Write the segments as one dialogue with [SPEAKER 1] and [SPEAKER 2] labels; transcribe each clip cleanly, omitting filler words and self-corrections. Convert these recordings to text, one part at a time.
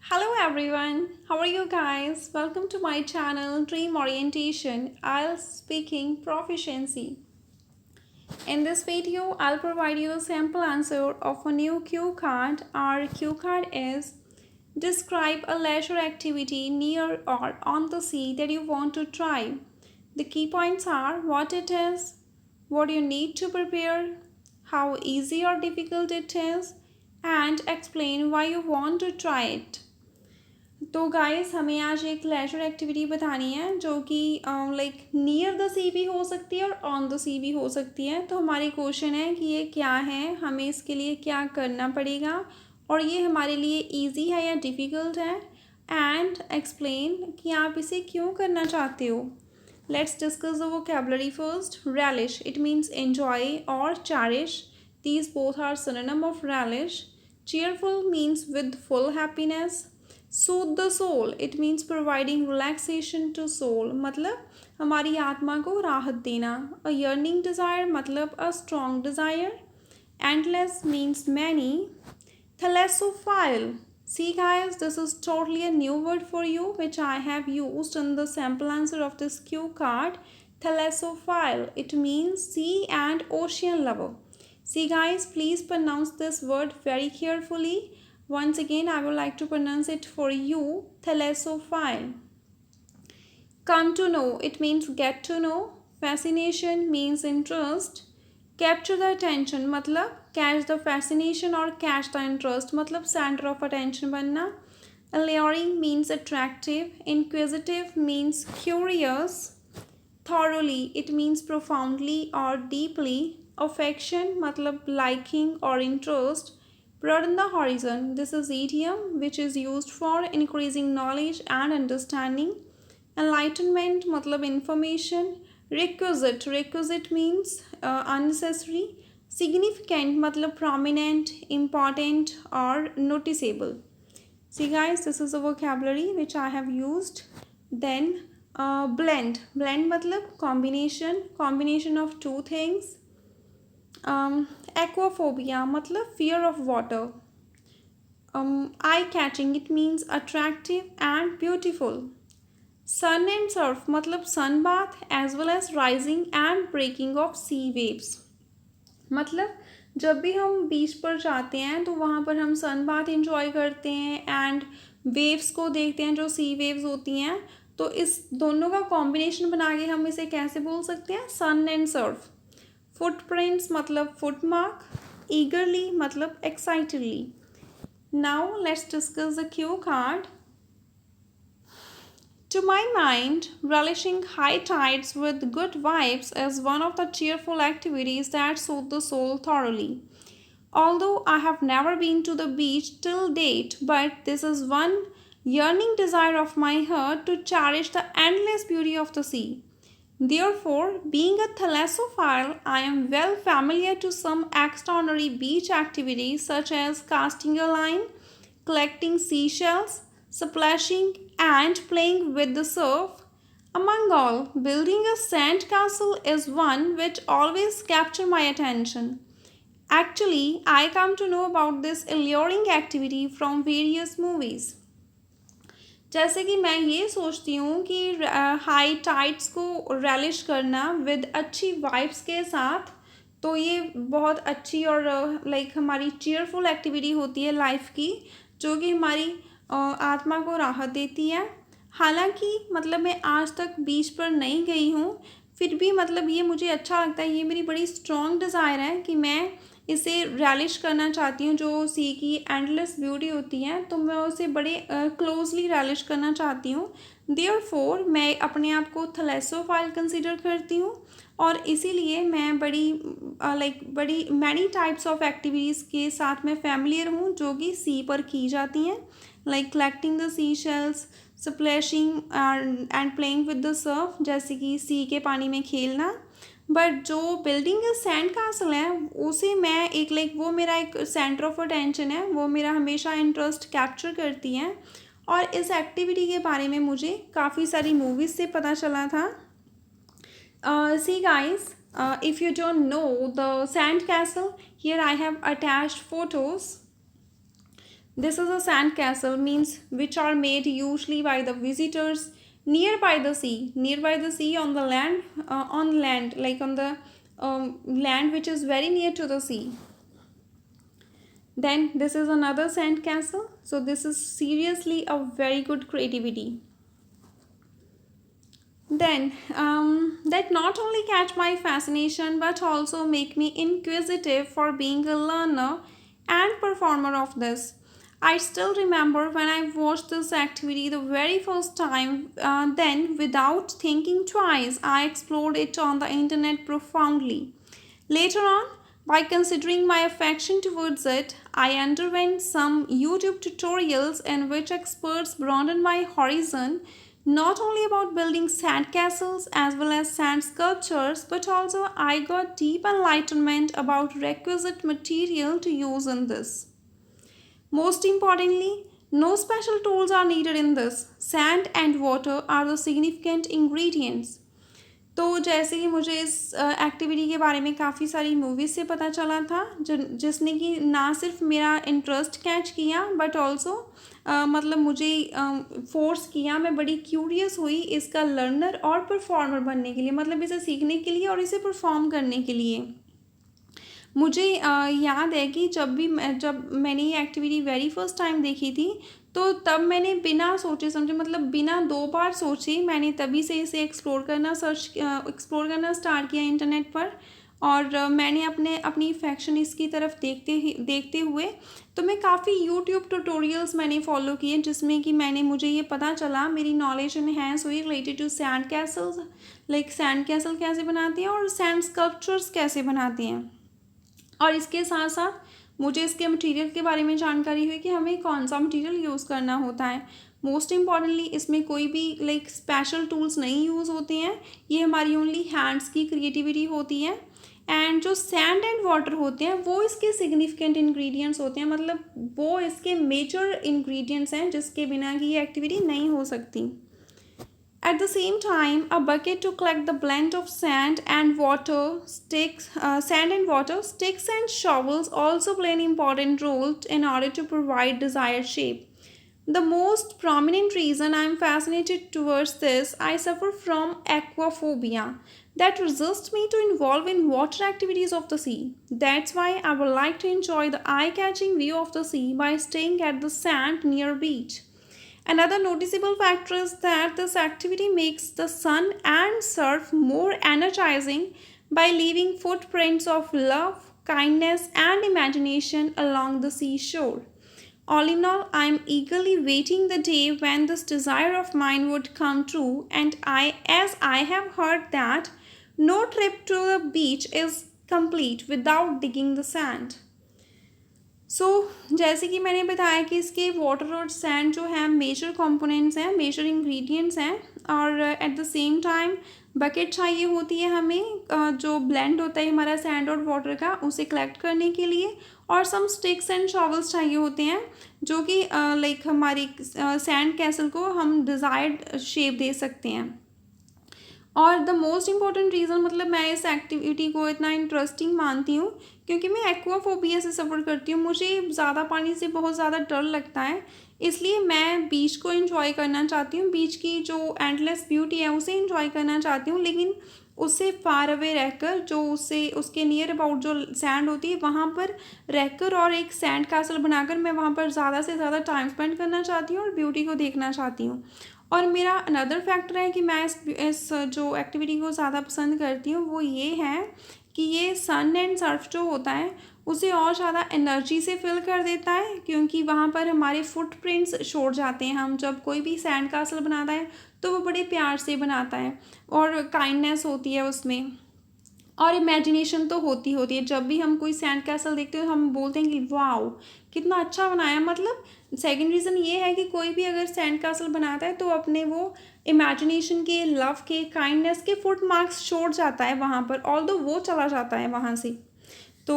[SPEAKER 1] Hello everyone, how are you guys? Welcome to my channel Dream Orientation IELTS Speaking Proficiency. In this video, I'll provide you the sample answer of a new cue card. Our cue card is describe a leisure activity near or on the sea that you want to try. The key points are what it is, what you need to prepare, how easy or difficult it is, and explain why you want to try it. तो guys हमें आज एक laser activity बतानी है जो कि like near the सी भी हो सकती है और ऑन द सी भी हो सकती है। तो हमारी क्वेश्चन है कि ये क्या है, हमें इसके लिए क्या करना पड़ेगा और ये हमारे लिए इजी है या डिफ़िकल्ट है, एंड एक्सप्लेन कि आप इसे क्यों करना चाहते हो। Let's discuss the vocabulary first. relish, it means enjoy और cherish. These both are synonym of relish. Cheerful means with full happiness. Soothe the soul, it means providing relaxation to soul, मतलब हमारी आत्मा को राहत देना. A yearning desire मतलब a strong desire. Endless means many. Thalassophile, see guys, this is totally a new word for you which I have used in the sample answer of this cue card. Thalassophile, it means sea and ocean lover. See guys, please pronounce this word very carefully. Once again, I would like to pronounce it for you. Thalassophile. Come to know, it means get to know. Fascination means interest. Capture the attention मतलब catch the fascination और catch the interest मतलब center of attention बनना. Alluring means attractive. Inquisitive means curious. Thoroughly, it means profoundly or deeply. Affection मतलब liking or interest. Broaden the horizon, this is idiom which is used for increasing knowledge and understanding. Enlightenment मतलब information. Requisite means unnecessary. Significant मतलब prominent, important or noticeable. See guys, this is a vocabulary which I have used. Then blend मतलब combination of two things. Aquaphobia मतलब fear of water. Eye catching, it means attractive and beautiful. Sun and surf मतलब sun bath as well as rising and breaking of sea waves. मतलब जब भी हम बीच पर जाते हैं तो वहाँ पर हम सन बाथ इंजॉय करते हैं एंड वेव्स को देखते हैं जो सी वेव्स होती हैं. तो इस दोनों का कॉम्बिनेशन बना के हम इसे कैसे बोल सकते हैं, सन एंड सर्फ. फुटप्रिंट्स मतलब फुटमार्क. ईगरली मतलब excitedly. Now let's discuss the Q card. To my mind, relishing high tides with good vibes is one of the cheerful activities that soothe the soul thoroughly. Although I have never been to the beach till date, but this is one yearning desire of my heart to cherish the endless beauty of the sea. Therefore, being a thalassophile, I am well familiar to some extraordinary beach activities such as casting a line, collecting seashells, splashing, and playing with the surf. Among all, building a sand castle is one which always captures my attention. Actually, I come to know about this alluring activity from various movies. जैसे कि मैं ये सोचती हूँ कि high tides को relish करना with अच्छी वाइब्स के साथ, तो ये बहुत अच्छी और लाइक हमारी चीयरफुल एक्टिविटी होती है लाइफ की, जो कि हमारी आत्मा को राहत देती है. हालांकि मतलब मैं आज तक बीच पर नहीं गई हूँ, फिर भी मतलब ये मुझे अच्छा लगता है. ये मेरी बड़ी स्ट्रॉन्ग डिज़ायर है कि मैं इसे रैलिश करना चाहती हूँ. जो सी की एंडलेस ब्यूटी होती है तो मैं उसे बड़े क्लोजली रैलिश करना चाहती हूँ. देयरफॉर मैं अपने आप को थैलेसोफाइल कंसिडर करती हूँ और इसीलिए मैं बड़ी मैनी टाइप्स ऑफ एक्टिविटीज़ के साथ में फैमिलियर हूँ जो कि सी पर की जाती हैं, like collecting the sea shells, splashing and playing with the Surf, जैसे कि सी के पानी में खेलना. बट जो बिल्डिंग सैंड कासल है उसे मैं वो मेरा एक सेंटर ऑफ अटेंशन है, वो मेरा हमेशा इंटरेस्ट कैप्चर करती है. और इस एक्टिविटी के बारे में मुझे काफ़ी सारी मूवीज़ से पता चला था. See guys, if you don't know the sand castle, here I have attached photos. This is a sand castle, means which are made usually by the visitors nearby the sea. Nearby the sea, on land, like on the land which is very near to the sea. Then this is another sand castle. So this is seriously a very good creativity. Then that not only catch my fascination but also make me inquisitive for being a learner and performer of this. I still remember when I watched this activity the very first time, then without thinking twice, I explored it on the internet profoundly. Later on, by considering my affection towards it, I underwent some YouTube tutorials in which experts broadened my horizon not only about building sand castles as well as sand sculptures, but also I got deep enlightenment about requisite material to use in this. Most importantly, no special tools are needed in this. Sand and water are the significant ingredients. तो जैसे कि मुझे इस activity के बारे में काफ़ी सारी मूवीज़ से पता चला था जिसने कि ना सिर्फ मेरा इंटरेस्ट कैच किया बट ऑल्सो मतलब मुझे फोर्स किया, मैं बड़ी क्यूरियस हुई इसका लर्नर और परफॉर्मर बनने के लिए, मतलब इसे सीखने के लिए और इसे परफॉर्म करने के लिए। मुझे याद है कि जब मैंने ये एक्टिविटी वेरी फर्स्ट टाइम देखी थी तो तब मैंने बिना सोचे समझे, मतलब बिना 2 बार सोचे, मैंने तभी से इसे एक्सप्लोर करना स्टार्ट किया इंटरनेट पर। और मैंने अपनी इफेक्शन इसकी तरफ देखते हुए तो मैं काफ़ी यूट्यूब ट्यूटोरियल्स मैंने फॉलो किए जिसमें कि मुझे ये पता चला, मेरी नॉलेज इनहेंस हुई related to sand castles, like sand castle कैसे बनाते हैं और सैंड स्कल्पचर्स कैसे बनाते हैं। और इसके साथ साथ मुझे इसके मटेरियल के बारे में जानकारी हुई कि हमें कौन सा मटेरियल यूज़ करना होता है। मोस्ट इम्पॉर्टेंटली इसमें कोई भी लाइक स्पेशल टूल्स नहीं यूज़ होते हैं, ये हमारी ओनली हैंड्स की क्रिएटिविटी होती है। एंड जो सैंड एंड वाटर होते हैं वो इसके सिग्निफिकेंट इंग्रेडिएंट्स होते हैं, मतलब वो इसके मेजर इंग्रेडिएंट्स हैं जिसके बिना की ये एक्टिविटी नहीं हो सकती। At the same time, a bucket to collect the blend of sand and water, sticks and shovels also play an important role in order to provide desired shape. The most prominent reason I am fascinated towards this, I suffer from aquaphobia that resists me to involve in water activities of the sea. That's why I would like to enjoy the eye-catching view of the sea by staying at the sand near beach. Another noticeable factor is that this activity makes the sun and surf more energizing by leaving footprints of love, kindness, and imagination along the seashore. All in all, I am eagerly waiting the day when this desire of mine would come true, and as I have heard that no trip to the beach is complete without digging the sand. जैसे कि मैंने बताया कि इसके water और sand जो है major components हैं, मेजर इंग्रेडिएंट्स हैं, और at the same time bucket चाहिए होती है हमें जो ब्लेंड होता है हमारा सैंड और वाटर का उसे कलेक्ट करने के लिए, और सम स्टिक्स एंड शॉवल्स चाहिए होते हैं जो कि लाइक हमारी सैंड कैसल को हम डिज़ायर्ड शेप दे सकते हैं। और द मोस्ट इम्पॉर्टेंट रीज़न, मतलब मैं इस एक्टिविटी को इतना इंटरेस्टिंग मानती हूँ क्योंकि मैं एक्वाफोबिया से सफ़र करती हूँ, मुझे ज़्यादा पानी से बहुत ज़्यादा डर लगता है, इसलिए मैं बीच को एंजॉय करना चाहती हूँ, बीच की जो एंडलेस ब्यूटी है उसे एंजॉय करना चाहती हूँ, लेकिन उससे फार अवे रहकर जो उसके नियर अबाउट जो सैंड होती है वहाँ पर रहकर और एक सैंड कैसल बनाकर मैं वहाँ पर ज़्यादा से ज़्यादा टाइम स्पेंड करना चाहती हूँ और ब्यूटी को देखना चाहती हूँ। और मेरा अनदर फैक्टर है कि मैं इस जो एक्टिविटी को ज़्यादा पसंद करती हूँ वो ये है कि ये सन एंड सर्फ जो होता है उसे और ज़्यादा एनर्जी से फिल कर देता है, क्योंकि वहाँ पर हमारे फुटप्रिंट्स छोड़ जाते हैं। हम जब कोई भी सैंड कासल बनाता है तो वो बड़े प्यार से बनाता है और काइंडनेस होती है उसमें, और इमेजिनेशन तो होती है। जब भी हम कोई सैंड कैसल देखते हैं हम बोलते हैं कि वाओ कितना अच्छा बनाया। मतलब सेकंड रीज़न ये है कि कोई भी अगर सैंड कैसल बनाता है तो अपने वो इमेजिनेशन के, लव के, काइंडनेस के फुट मार्क्स छोड़ जाता है वहाँ पर, ऑल्दो वो चला जाता है वहाँ से। तो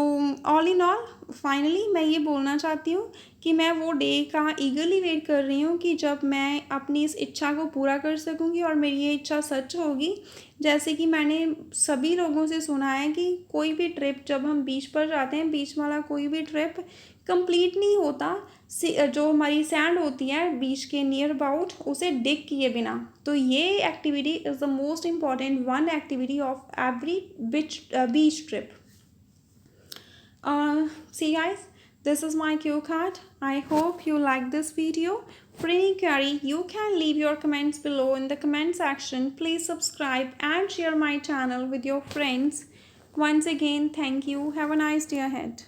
[SPEAKER 1] ऑल इन ऑल फाइनली मैं ये बोलना चाहती हूँ कि मैं वो डे का ईगरली वेट कर रही हूँ कि जब मैं अपनी इस इच्छा को पूरा कर सकूँगी और मेरी ये इच्छा सच होगी। जैसे कि मैंने सभी लोगों से सुना है कि कोई भी ट्रिप जब हम बीच पर जाते हैं, बीच वाला कोई भी ट्रिप कंप्लीट नहीं होता जो हमारी सैंड होती है बीच के नियर अबाउट उसे डिग किए बिना। तो ये activity is the most important one activity of every beach trip. See guys, this is my cue card. I hope you like this video. For any query, you can leave your comments below in the comment section. Please subscribe and share my channel with your friends. Once again, thank you. Have a nice day ahead.